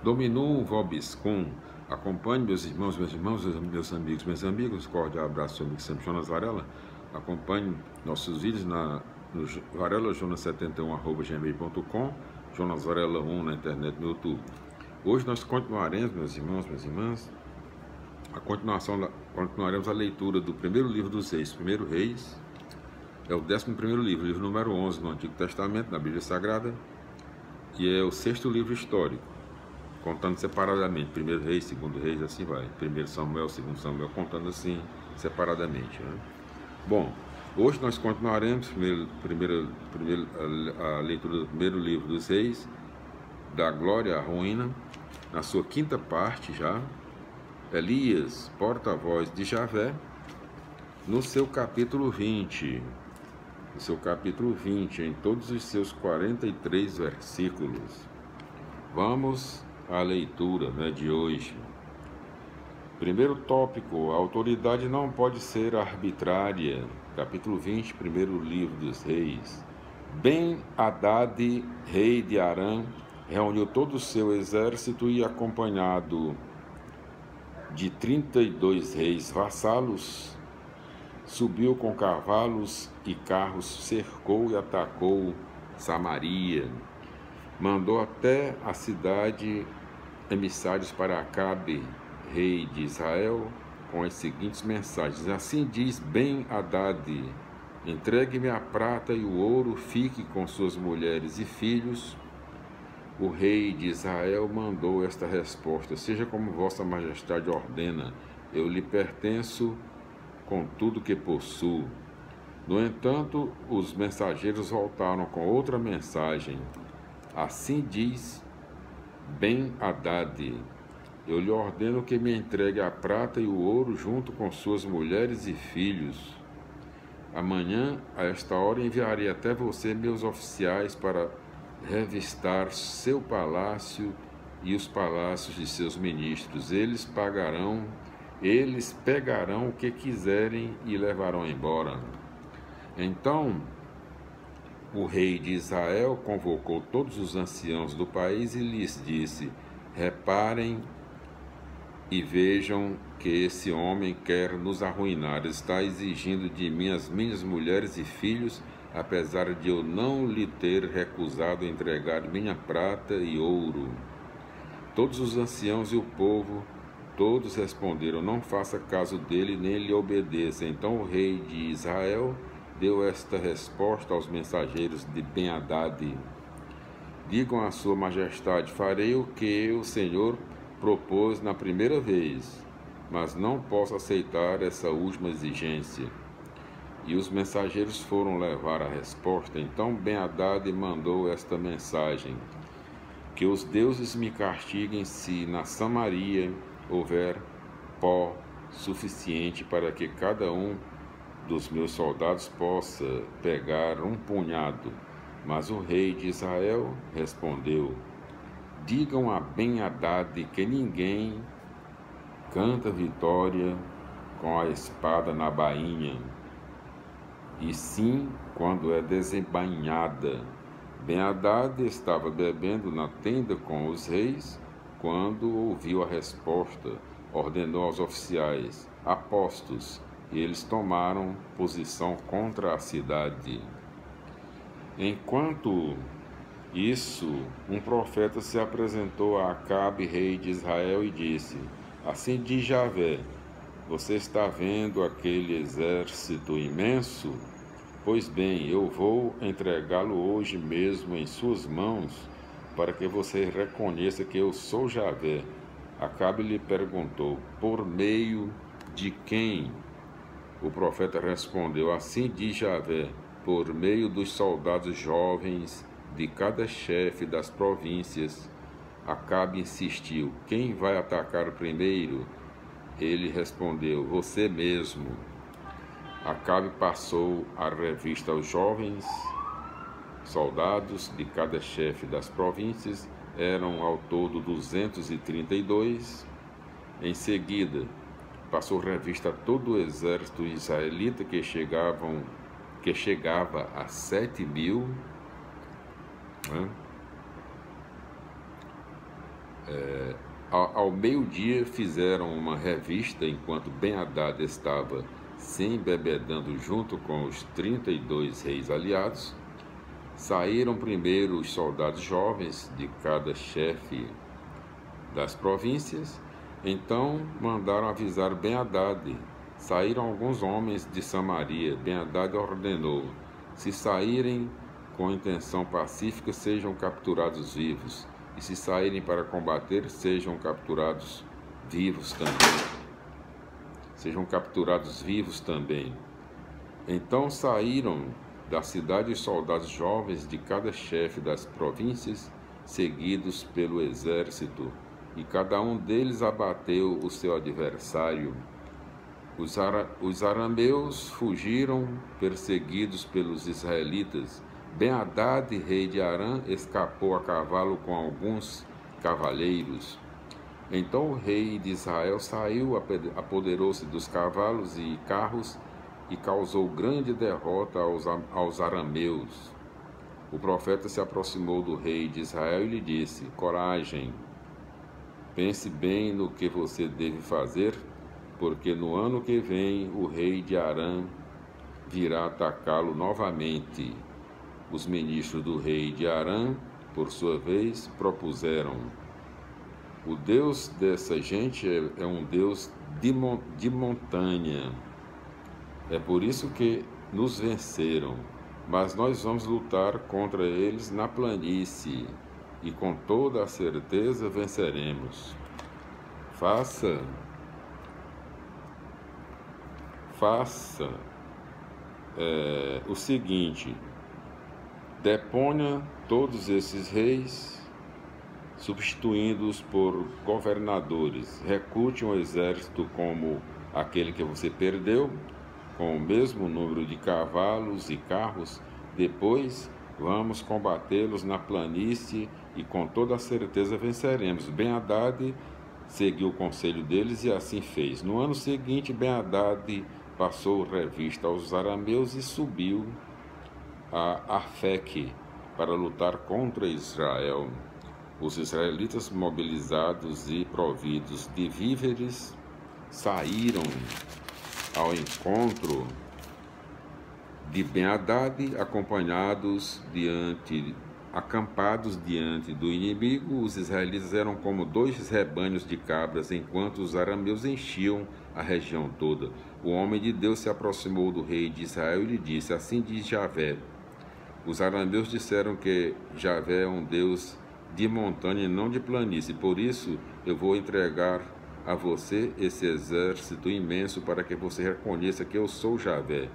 Dominum vobiscum. Acompanhe meus irmãos, meus amigos. Cordial abraço, seu amigo sempre Jonas Varela. Acompanhe nossos vídeos no varelajonas71@gmail.com, Jonas Varela 1 na internet, no YouTube. Hoje nós continuaremos, meus irmãos, minhas irmãs, continuaremos a leitura do primeiro livro dos Reis. Primeiro Reis é o 11º livro, livro número 11 no Antigo Testamento, na Bíblia Sagrada, e é o 6º livro histórico, contando separadamente, primeiro Reis, segundo Reis, assim vai, primeiro Samuel, segundo Samuel, contando assim separadamente, né? Bom, hoje nós continuaremos a leitura do primeiro livro dos Reis, da glória à ruína, na sua quinta parte já. Elias, porta-voz de Javé, no seu capítulo 20, em todos os seus 43 versículos. Vamos à leitura, de hoje. Primeiro tópico: a autoridade não pode ser arbitrária. Capítulo 20, primeiro livro dos Reis. Ben-Hadad, rei de Arã, reuniu todo o seu exército e, acompanhado de 32 reis vassalos, subiu com cavalos e carros, cercou e atacou Samaria. Mandou até a cidade emissários para Acabe, rei de Israel, com as seguintes mensagens: assim diz Ben-Hadad, entregue-me a prata e o ouro, fique com suas mulheres e filhos. O rei de Israel mandou esta resposta: seja como vossa majestade ordena, eu lhe pertenço com tudo que possuo. No entanto, os mensageiros voltaram com outra mensagem: assim diz Ben-Hadad, eu lhe ordeno que me entregue a prata e o ouro junto com suas mulheres e filhos. Amanhã, a esta hora, enviarei até você meus oficiais para revistar seu palácio e os palácios de seus ministros. Eles pegarão o que quiserem e levarão embora. Então, o rei de Israel convocou todos os anciãos do país e lhes disse: reparem e vejam que esse homem quer nos arruinar, está exigindo de mim as minhas mulheres e filhos, apesar de eu não lhe ter recusado entregar minha prata e ouro. Todos os anciãos e o povo, todos responderam: não faça caso dele, nem lhe obedeça. Então o rei de Israel deu esta resposta aos mensageiros de Ben-Hadad: digam à sua majestade, farei o que o Senhor propôs na primeira vez, mas não posso aceitar essa última exigência. E os mensageiros foram levar a resposta. Então Ben-Hadad mandou esta mensagem: que os deuses me castiguem se na Samaria houver pó suficiente para que cada um dos meus soldados possa pegar um punhado. Mas o rei de Israel respondeu: digam a Ben-Hadad que ninguém canta vitória com a espada na bainha, e sim quando é desembainhada. Ben-Hadad estava bebendo na tenda com os reis quando ouviu a resposta. Ordenou aos oficiais: apostos, e eles tomaram posição contra a cidade. Enquanto isso, um profeta se apresentou a Acabe, rei de Israel, e disse: assim diz Javé, você está vendo aquele exército imenso? Pois bem, eu vou entregá-lo hoje mesmo em suas mãos, para que você reconheça que eu sou Javé. Acabe lhe perguntou: por meio de quem? O profeta respondeu: assim diz Javé, por meio dos soldados jovens de cada chefe das províncias. Acabe insistiu: quem vai atacar primeiro? Ele respondeu: você mesmo. Acabe passou a revista aos jovens soldados de cada chefe das províncias, eram ao todo 232. Em seguida, passou revista a todo o exército israelita que chegava a 7.000. Ao meio-dia fizeram uma revista enquanto Ben-Hadad estava se embebedando junto com os 32 reis aliados. Saíram primeiro os soldados jovens de cada chefe das províncias. Então mandaram avisar Ben-Hadad. Saíram alguns homens de Samaria. Ben-Hadad ordenou: se saírem com intenção pacífica, sejam capturados vivos. E se saírem para combater, sejam capturados vivos também. Sejam capturados vivos também. Então saíram da cidade os soldados jovens de cada chefe das províncias, seguidos pelo exército, e cada um deles abateu o seu adversário. Os arameus fugiram, perseguidos pelos israelitas. Ben-Hadad, rei de Arã, escapou a cavalo com alguns cavaleiros. Então o rei de Israel saiu, apoderou-se dos cavalos e carros e causou grande derrota aos arameus. O profeta se aproximou do rei de Israel e lhe disse: coragem, pense bem no que você deve fazer, porque no ano que vem o rei de Arã virá atacá-lo novamente. Os ministros do rei de Arã, por sua vez, propuseram: o Deus dessa gente é um Deus de montanha. É por isso que nos venceram, mas nós vamos lutar contra eles na planície, e com toda a certeza venceremos. Faça o seguinte: deponha todos esses reis, substituindo-os por governadores. Recrute um exército como aquele que você perdeu, com o mesmo número de cavalos e carros. Depois vamos combatê-los na planície e com toda a certeza venceremos. Ben-Hadad seguiu o conselho deles e assim fez. No ano seguinte, Ben-Hadad passou revista aos arameus e subiu a Afeque para lutar contra Israel. Os israelitas, mobilizados e providos de víveres, saíram ao encontro de Ben-Hadad, acampados diante do inimigo. Os israelitas eram como 2 rebanhos de cabras, enquanto os arameus enchiam a região toda. O homem de Deus se aproximou do rei de Israel e lhe disse: assim diz Javé. Os arameus disseram que Javé é um Deus de montanha e não de planície. Por isso eu vou entregar a você esse exército imenso para que você reconheça que eu sou Javé.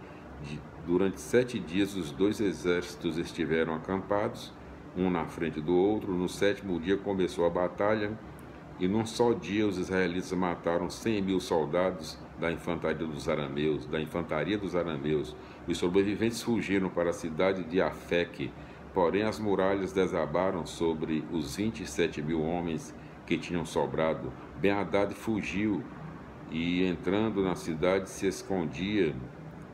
Durante 7 dias os 2 exércitos estiveram acampados, um na frente do outro. No 7º dia começou a batalha, e num só dia os israelitas mataram 100.000 soldados da infantaria dos arameus. Os sobreviventes fugiram para a cidade de Afeque, porém as muralhas desabaram sobre os 27.000 homens que tinham sobrado. Ben-Hadad fugiu e, entrando na cidade, se escondia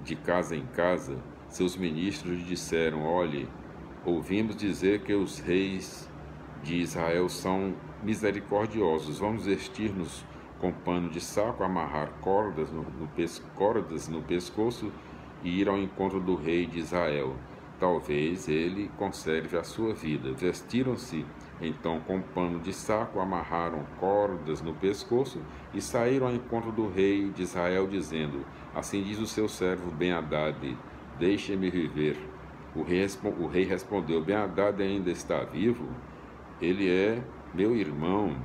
de casa em casa. Seus ministros lhe disseram: olhe, ouvimos dizer que os reis de Israel são misericordiosos. Vamos vestir-nos com pano de saco, amarrar cordas no pescoço e ir ao encontro do rei de Israel. Talvez ele conserve a sua vida. Vestiram-se então com pano de saco, amarraram cordas no pescoço e saíram ao encontro do rei de Israel, dizendo: assim diz o seu servo Ben-Hadad, deixe-me viver. O rei respondeu: Ben-Hadad ainda está vivo? Ele é meu irmão.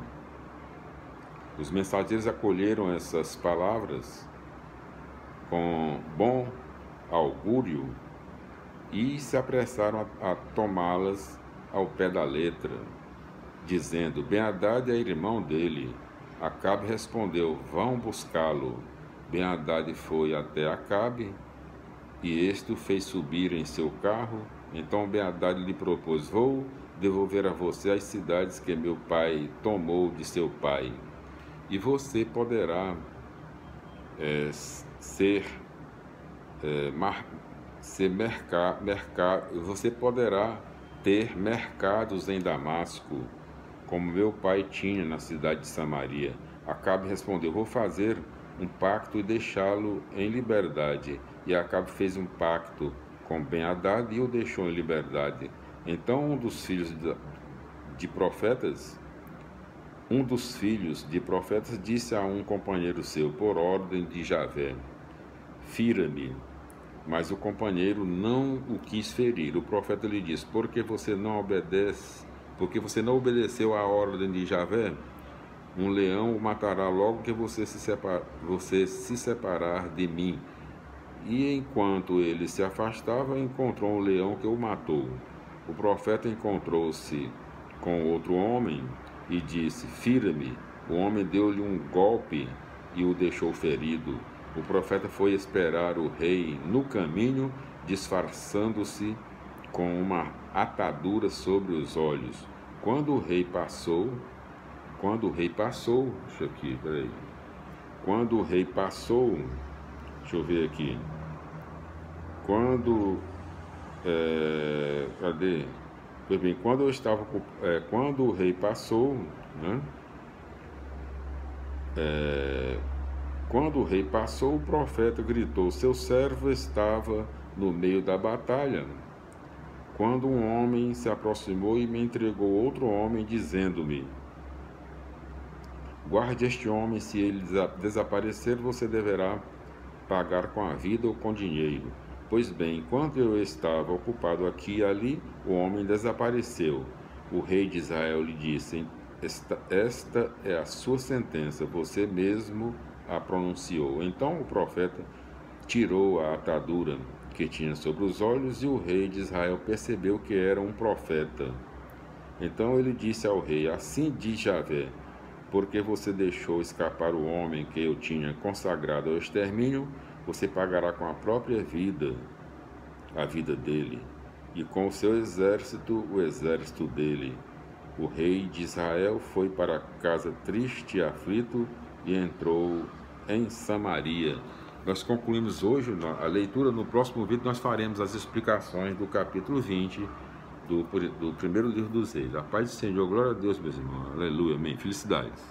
Os mensageiros acolheram essas palavras com bom augúrio e se apressaram a tomá-las ao pé da letra, dizendo: Ben-Hadad é irmão dele. Acabe respondeu: vão buscá-lo. Ben-Hadad foi até Acabe e este o fez subir em seu carro. Então Ben-Hadad lhe propôs: vou devolver a você as cidades que meu pai tomou de seu pai, e você poderá você poderá ter mercados em Damasco. como meu pai tinha na cidade de Samaria. Acabe respondeu: vou fazer um pacto e deixá-lo em liberdade. E Acabe fez um pacto com Ben-Hadad e o deixou em liberdade. Então um dos filhos de profetas disse a um companheiro seu, por ordem de Javé: fira-me. Mas o companheiro não o quis ferir. O profeta lhe disse: porque você não obedeceu à ordem de Javé? Um leão o matará logo que você se separar de mim. E enquanto ele se afastava, encontrou um leão que o matou. O profeta encontrou-se com outro homem e disse: fira-me. O homem deu-lhe um golpe e o deixou ferido. O profeta foi esperar o rei no caminho, disfarçando-se com uma atadura sobre os olhos. Quando o rei passou, deixa eu ver aqui. Pois bem, quando o rei passou, né? Quando o rei passou, o profeta gritou: seu servo estava no meio da batalha, quando um homem se aproximou e me entregou outro homem, dizendo-me: guarde este homem, se ele desaparecer, você deverá pagar com a vida ou com dinheiro. Pois bem, enquanto eu estava ocupado aqui e ali, o homem desapareceu. O rei de Israel lhe disse: esta é a sua sentença, você mesmo a pronunciou. Então o profeta tirou a atadura que tinha sobre os olhos e o rei de Israel percebeu que era um profeta. Então ele disse ao rei: assim diz Javé, porque você deixou escapar o homem que eu tinha consagrado ao extermínio, você pagará com a própria vida a vida dele, e com o seu exército o exército dele. O rei de Israel foi para casa triste e aflito e entrou em Samaria. Nós concluímos hoje a leitura. No próximo vídeo nós faremos as explicações do capítulo 20 do primeiro livro dos Reis. A paz do Senhor, glória a Deus, meus irmãos. Aleluia, amém. Felicidades.